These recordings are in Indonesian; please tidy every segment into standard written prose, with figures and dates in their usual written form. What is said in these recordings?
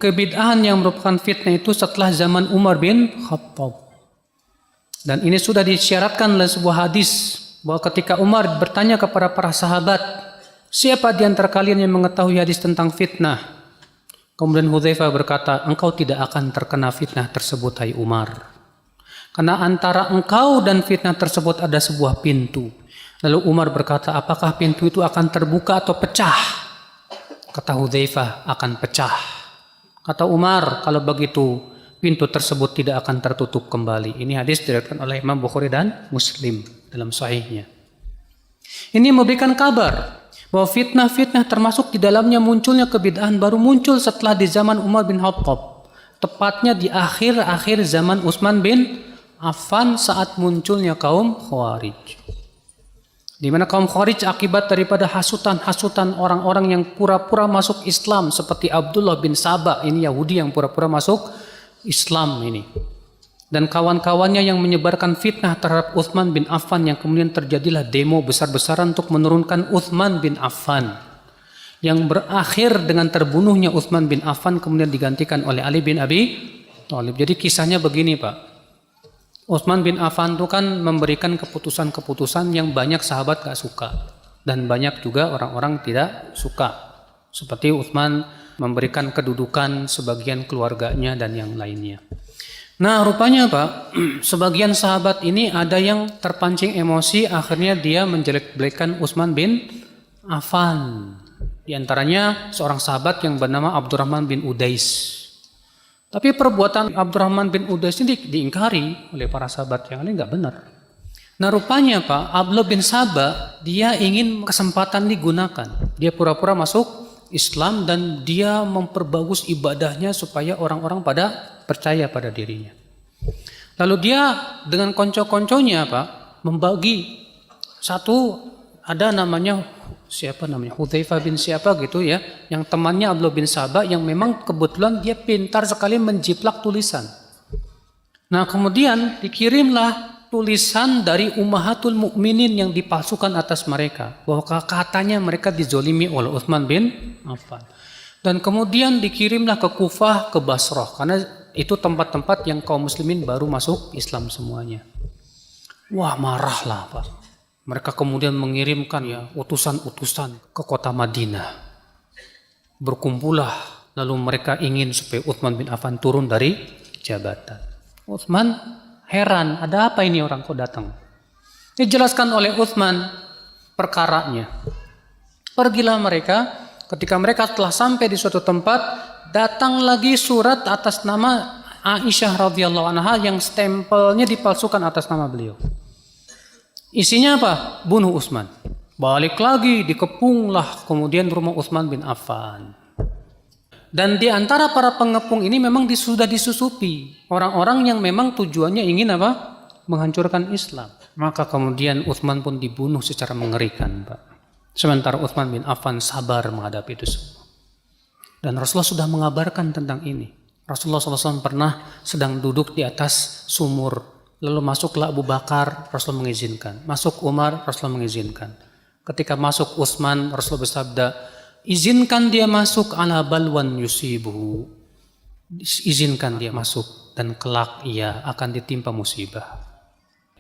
kebid'ahan yang merupakan fitnah itu setelah zaman Umar bin Khattab. Dan ini sudah disyaratkan oleh sebuah hadis bahwa ketika Umar bertanya kepada para sahabat, siapa di antara kalian yang mengetahui hadis tentang fitnah? Kemudian Hudzaifah berkata, engkau tidak akan terkena fitnah tersebut, hai Umar. Karena antara engkau dan fitnah tersebut ada sebuah pintu. Lalu Umar berkata, apakah pintu itu akan terbuka atau pecah? Kata Hudzaifah, akan pecah. Kata Umar, kalau begitu pintu tersebut tidak akan tertutup kembali. Ini hadis diriwayatkan oleh Imam Bukhari dan Muslim dalam sahihnya. Ini memberikan kabar bahwa fitnah-fitnah termasuk di dalamnya munculnya kebid'ahan baru muncul setelah di zaman Umar bin Khattab. Tepatnya di akhir-akhir zaman Utsman bin Affan saat munculnya kaum Khawarij. Di mana kaum Khawarij akibat daripada hasutan-hasutan orang-orang yang pura-pura masuk Islam seperti Abdullah bin Saba, ini Yahudi yang pura-pura masuk Islam ini. Dan kawan-kawannya yang menyebarkan fitnah terhadap Utsman bin Affan yang kemudian terjadilah demo besar-besaran untuk menurunkan Utsman bin Affan. Yang berakhir dengan terbunuhnya Utsman bin Affan kemudian digantikan oleh Ali bin Abi Thalib. Jadi kisahnya begini Pak. Utsman bin Affan itu kan memberikan keputusan-keputusan yang banyak sahabat gak suka. Dan banyak juga orang-orang tidak suka. Seperti Utsman memberikan kedudukan sebagian keluarganya dan yang lainnya. Nah rupanya Pak, sebagian sahabat ini ada yang terpancing emosi, akhirnya dia menjelek-jelekan Utsman bin Affan. Di antaranya seorang sahabat yang bernama Abdurrahman bin Udais. Tapi perbuatan Abdurrahman bin Udais ini diingkari oleh para sahabat yang lain, nggak benar. Nah rupanya Pak, Abdullah bin Saba dia ingin kesempatan digunakan. Dia pura-pura masuk Islam dan dia memperbagus ibadahnya supaya orang-orang pada percaya pada dirinya. Lalu dia dengan konco-konconya Pak membagi satu, ada namanya Hudzaifah bin siapa gitu ya, yang temannya Abdullah bin Saba yang memang kebetulan dia pintar sekali menjiplak tulisan. Nah kemudian dikirimlah tulisan dari Ummahatul Mukminin yang dipalsukan atas mereka, bahwa katanya mereka dizolimi oleh Utsman bin Affan. Dan kemudian dikirimlah ke Kufah, ke Basrah, karena itu tempat-tempat yang kaum muslimin baru masuk Islam semuanya. Wah marahlah Pak. Mereka kemudian mengirimkan ya utusan-utusan ke kota Madinah. Berkumpullah, lalu mereka ingin supaya Utsman bin Affan turun dari jabatan. Utsman heran, ada apa ini orang kok datang? Dijelaskan oleh Utsman perkaranya. Pergilah mereka, ketika mereka telah sampai di suatu tempat, datang lagi surat atas nama Aisyah radhiyallahu anha yang stempelnya dipalsukan atas nama beliau. Isinya apa? Bunuh Utsman. Balik lagi, dikepunglah kemudian rumah Utsman bin Affan. Dan di antara para pengepung ini memang sudah disusupi orang-orang yang memang tujuannya ingin apa? Menghancurkan Islam. Maka kemudian Utsman pun dibunuh secara mengerikan, Pak. Sementara Utsman bin Affan sabar menghadapi itu semua. Dan Rasulullah sudah mengabarkan tentang ini. Rasulullah SAW pernah sedang duduk di atas sumur. Lalu masuklah Abu Bakar, Rasulullah mengizinkan. Masuk Umar, Rasulullah mengizinkan. Ketika masuk Utsman, Rasulullah bersabda, izinkan dia masuk ala balwan yusibuhu. Izinkan dia masuk dan kelak ia akan ditimpa musibah.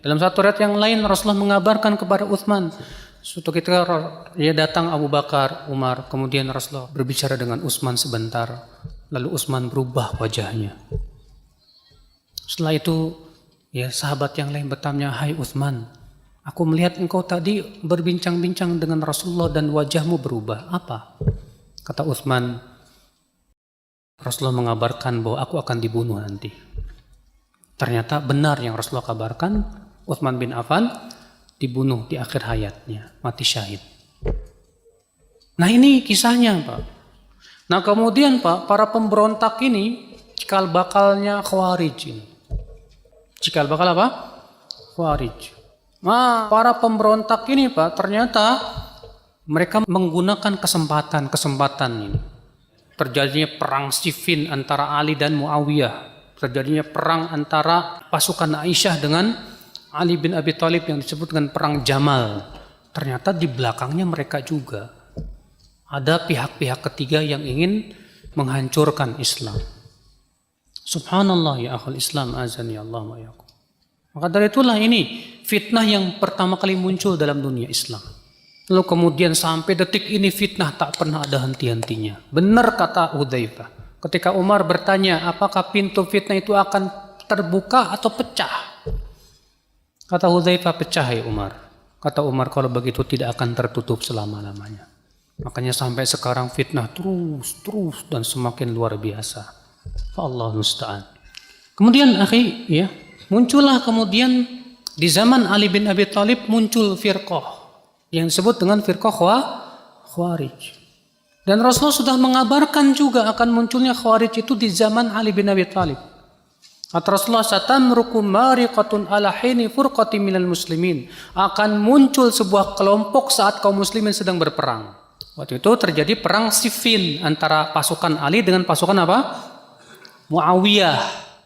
Dalam satu riwayat yang lain Rasulullah mengabarkan kepada Utsman, suatu ketika dia datang Abu Bakar, Umar, kemudian Rasulullah berbicara dengan Utsman sebentar, lalu Utsman berubah wajahnya. Setelah itu ya sahabat yang lain bertanya, hai Utsman, aku melihat engkau tadi berbincang-bincang dengan Rasulullah dan wajahmu berubah. Apa? Kata Utsman, Rasulullah mengabarkan bahwa aku akan dibunuh nanti. Ternyata benar yang Rasulullah kabarkan, Utsman bin Affan dibunuh di akhir hayatnya, mati syahid. Nah ini kisahnya Pak. Nah kemudian Pak, para pemberontak ini cikal bakalnya Khawarij ini. Cikal bakal apa? Khawarij. Nah, para pemberontak ini Pak, ternyata mereka menggunakan kesempatan ini. Terjadinya perang Siffin antara Ali dan Muawiyah. Terjadinya perang antara pasukan Aisyah dengan Ali bin Abi Thalib yang disebut dengan perang Jamal. Ternyata di belakangnya mereka juga ada pihak-pihak ketiga yang ingin menghancurkan Islam. Subhanallah ya akhul Islam, azani Allah wa yakum. Maka dari itulah ini fitnah yang pertama kali muncul dalam dunia Islam. Lalu kemudian sampai detik ini fitnah tak pernah ada henti-hentinya. Benar kata Hudzaifah. Ketika Umar bertanya apakah pintu fitnah itu akan terbuka atau pecah. Kata Hudzaifah, pecah ya Umar. Kata Umar, kalau begitu tidak akan tertutup selama-lamanya. Makanya sampai sekarang fitnah terus dan semakin luar biasa. Allah musta'an. Kemudian akhi, ya, muncullah kemudian di zaman Ali bin Abi Thalib muncul firqah yang disebut dengan firqah Khawarij. Dan Rasulullah sudah mengabarkan juga akan munculnya Khawarij itu di zaman Ali bin Abi Thalib. Kata Rasulullah, satamruku mariqatun ala hini furqati minal muslimin. Akan muncul sebuah kelompok saat kaum muslimin sedang berperang. Waktu itu terjadi perang Siffin antara pasukan Ali dengan pasukan apa? Muawiyah.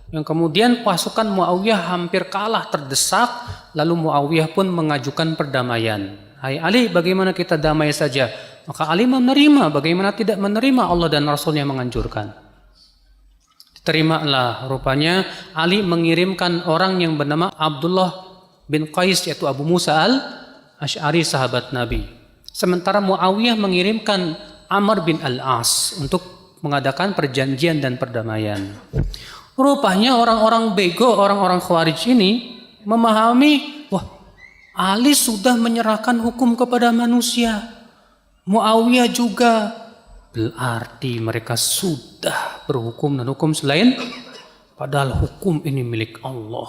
Yang kemudian pasukan Muawiyah hampir kalah, terdesak. Lalu Muawiyah pun mengajukan perdamaian. Hai Ali, bagaimana kita damai saja? Maka Ali menerima. Bagaimana tidak menerima? Allah dan Rasulnya menganjurkan. Terimalah. Rupanya Ali mengirimkan orang yang bernama Abdullah bin Qais, yaitu Abu Musa al-Ash'ari, sahabat Nabi. Sementara Muawiyah mengirimkan Amr bin al-As untuk mengadakan perjanjian dan perdamaian. Rupanya orang-orang bego, orang-orang Khawarij ini memahami, wah, Ali sudah menyerahkan hukum kepada manusia. Muawiyah juga. Berarti mereka sudah berhukum dan hukum selain, padahal hukum ini milik Allah.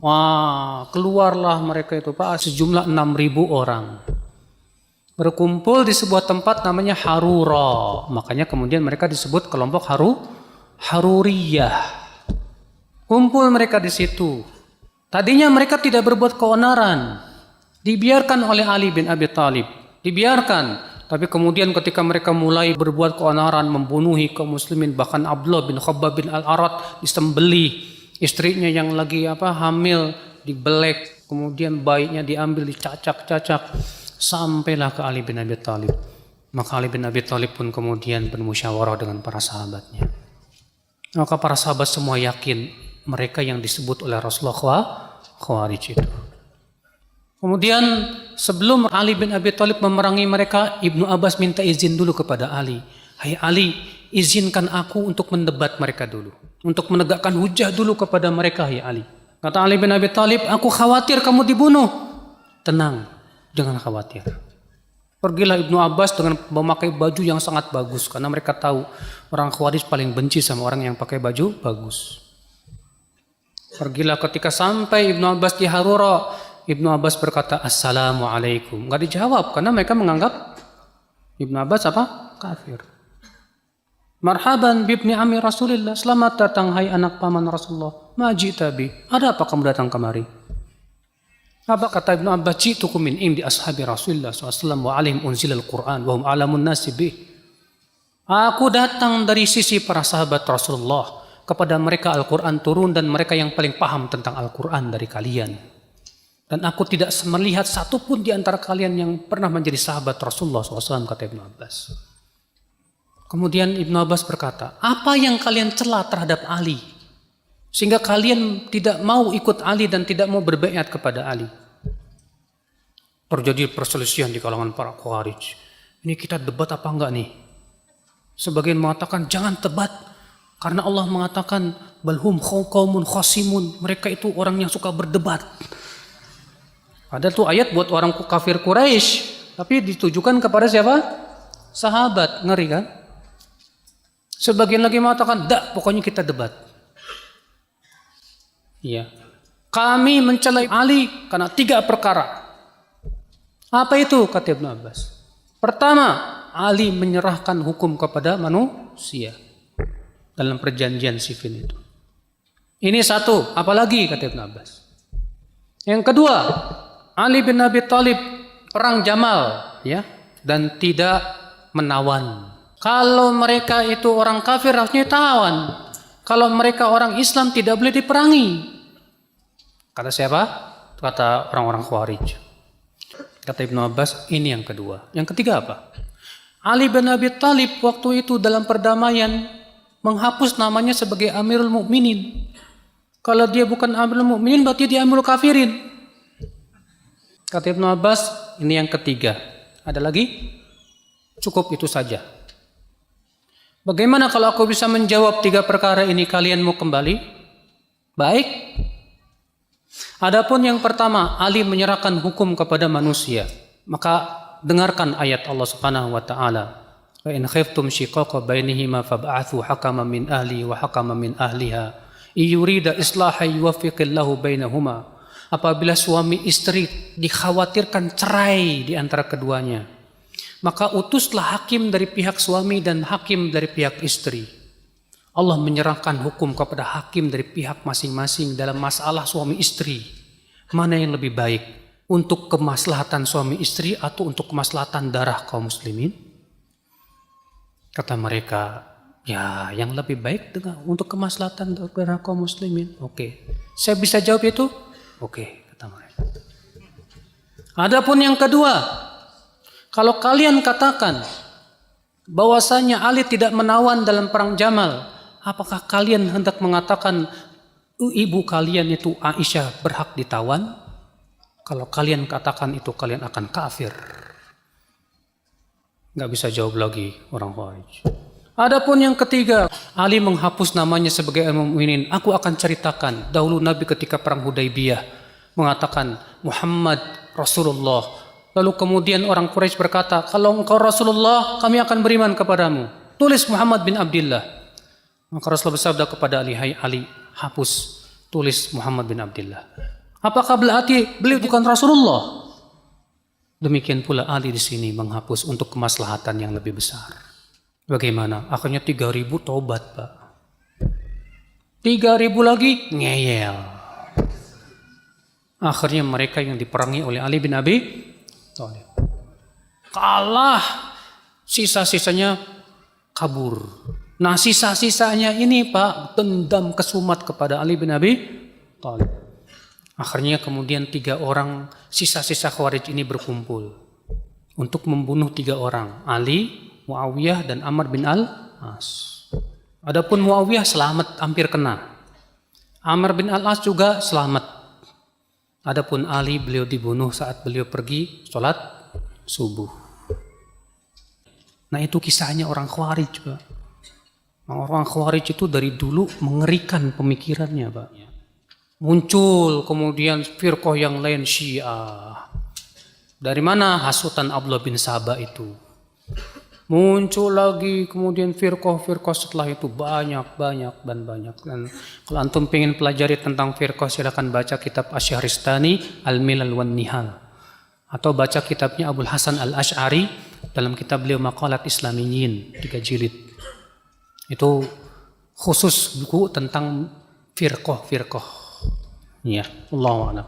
Wah, keluarlah mereka itu Pak, sejumlah 6.000 orang. Berkumpul di sebuah tempat namanya Harura. Makanya kemudian mereka disebut kelompok Haruriyah. Kumpul mereka di situ. Tadinya mereka tidak berbuat keonaran. Dibiarkan oleh Ali bin Abi Thalib. Dibiarkan. Tapi kemudian ketika mereka mulai berbuat keonaran, membunuhi kaum muslimin, bahkan Abdullah bin Khabbab bin Al-Arat disembelih, istrinya yang lagi hamil dibelek, kemudian bayinya diambil, dicacak-cacak, sampailah ke Ali bin Abi Thalib. Maka Ali bin Abi Thalib pun kemudian bermusyawarah dengan para sahabatnya. Maka para sahabat semua yakin mereka yang disebut oleh Rasulullah Khawarij itu. Kemudian sebelum Ali bin Abi Thalib memerangi mereka, Ibnu Abbas minta izin dulu kepada Ali. Hai Ali, izinkan aku untuk mendebat mereka dulu, untuk menegakkan hujah dulu kepada mereka, hai Ali. Kata Ali bin Abi Thalib, aku khawatir kamu dibunuh. Tenang, jangan khawatir. Pergilah Ibnu Abbas dengan memakai baju yang sangat bagus, karena mereka tahu orang Khawarij paling benci sama orang yang pakai baju bagus. Pergilah, ketika sampai Ibnu Abbas di Harura, Ibnu Abbas berkata, Assalamualaikum. Gak dijawab karena mereka menganggap Ibnu Abbas apa? Kafir. Marhaban bibni ammi Rasulillah. Selamat datang hai anak paman Rasulullah. Majita bi. Ada apa kamu datang kemari? Apa kata Ibnu Abbas? Ji'tukum min indi ashabi Rasulillah SAW wa alaihim unzilal Quran wa hum alamun nasi bih. Aku datang dari sisi para sahabat Rasulullah. Kepada mereka Al-Quran turun dan mereka yang paling paham tentang Al-Quran dari kalian. Dan aku tidak melihat satupun di antara kalian yang pernah menjadi sahabat Rasulullah SAW, kata Ibnu Abbas. Kemudian Ibnu Abbas berkata, apa yang kalian cela terhadap Ali? Sehingga kalian tidak mau ikut Ali dan tidak mau berbaiat kepada Ali. Terjadi perselisihan di kalangan para Khawarij. Ini kita debat apa enggak nih? Sebagian mengatakan jangan debat. Karena Allah mengatakan, balhum qaumun khasimun. Mereka itu orang yang suka berdebat. Ada tuh ayat buat orang kafir Quraisy, tapi ditujukan kepada siapa? Sahabat. Ngeri kan? Sebagian lagi mengatakan, dak, pokoknya kita debat. Iya. Kami mencela Ali karena 3 perkara. Apa itu? Kata Ibnu Abbas. Pertama, Ali menyerahkan hukum kepada manusia dalam perjanjian Siffin itu. Ini satu. Apalagi? Kata Ibnu Abbas. Yang kedua, Ali bin Abi Thalib perang Jamal, ya, dan tidak menawan. Kalau mereka itu orang kafir harusnya tawan. Kalau mereka orang Islam tidak boleh diperangi. Kata siapa? Kata orang-orang Khawarij. Kata Ibnu Abbas, ini yang kedua. Yang ketiga apa? Ali bin Abi Thalib waktu itu dalam perdamaian menghapus namanya sebagai Amirul Mukminin. Kalau dia bukan Amirul Mukminin berarti dia Amirul Kafirin. Kata Ibnu Abbas, ini yang ketiga. Ada lagi? Cukup itu saja. Bagaimana kalau aku bisa menjawab 3 perkara ini, kalian mau kembali? Baik. Adapun yang pertama, Ali menyerahkan hukum kepada manusia. Maka dengarkan ayat Allah Subhanahu wa taala. Wa in khiftum shiqaqa bainihima fab'athu hakaman min ahli wa hakaman min ahliha. Iyurida islahan yuwaffiqillahu bainahuma. Apabila suami istri dikhawatirkan cerai di antara keduanya, maka utuslah hakim dari pihak suami dan hakim dari pihak istri. Allah menyerahkan hukum kepada hakim dari pihak masing-masing dalam masalah suami istri. Mana yang lebih baik? Untuk kemaslahatan suami istri atau untuk kemaslahatan darah kaum muslimin? Kata mereka, ya yang lebih baik untuk kemaslahatan darah kaum muslimin. Oke. Saya bisa jawab itu? Oke, kata mereka. Adapun yang kedua, kalau kalian katakan bahwasanya Ali tidak menawan dalam perang Jamal, apakah kalian hendak mengatakan ibu kalian itu Aisyah berhak ditawan? Kalau kalian katakan itu, kalian akan kafir. Gak bisa jawab lagi orang Khawarij. Adapun yang ketiga, Ali menghapus namanya sebagai Al-Mu'minin. Aku akan ceritakan dahulu Nabi ketika perang Hudaybiyah mengatakan Muhammad Rasulullah. Lalu kemudian orang Quraisy berkata, kalau engkau Rasulullah, kami akan beriman kepadamu. Tulis Muhammad bin Abdullah. Maka Rasulullah bersabda kepada Ali, hai Ali, hapus, tulis Muhammad bin Abdullah. Apakah berarti beliau bukan Rasulullah? Demikian pula Ali di sini menghapus untuk kemaslahatan yang lebih besar. Bagaimana? Akhirnya 3.000 tobat, Pak. 3.000 lagi ngeyel. Akhirnya mereka yang diperangi oleh Ali bin Abi Thalib kalah, sisa-sisanya kabur. Nah, sisa-sisanya ini, Pak, dendam kesumat kepada Ali bin Abi Thalib. Akhirnya kemudian 3 orang sisa-sisa Khawarij ini berkumpul untuk membunuh 3 orang, Ali, Muawiyah dan Amr bin Al-As. Adapun Muawiyah selamat, hampir kena. Amr bin Al-As juga selamat. Adapun Ali, beliau dibunuh saat beliau pergi sholat subuh. Nah, itu kisahnya orang Khawarij, Pak. Orang Khawarij itu dari dulu mengerikan pemikirannya, Pak. Muncul kemudian firqah yang lain, Syiah. Dari mana hasutan Abdullah bin Sabah itu? Muncul lagi kemudian firqah setelah itu banyak. Dan kalau antum pengen pelajari tentang firqah, silakan baca kitab Asy-Syahristani Al-Milal wan Nihal, atau baca kitabnya Abul Hasan Al-Asy'ari dalam kitab beliau Maqalat Islamiyyin 3 jilid. Itu khusus buku tentang firqah. Ya, Allahu a'lam.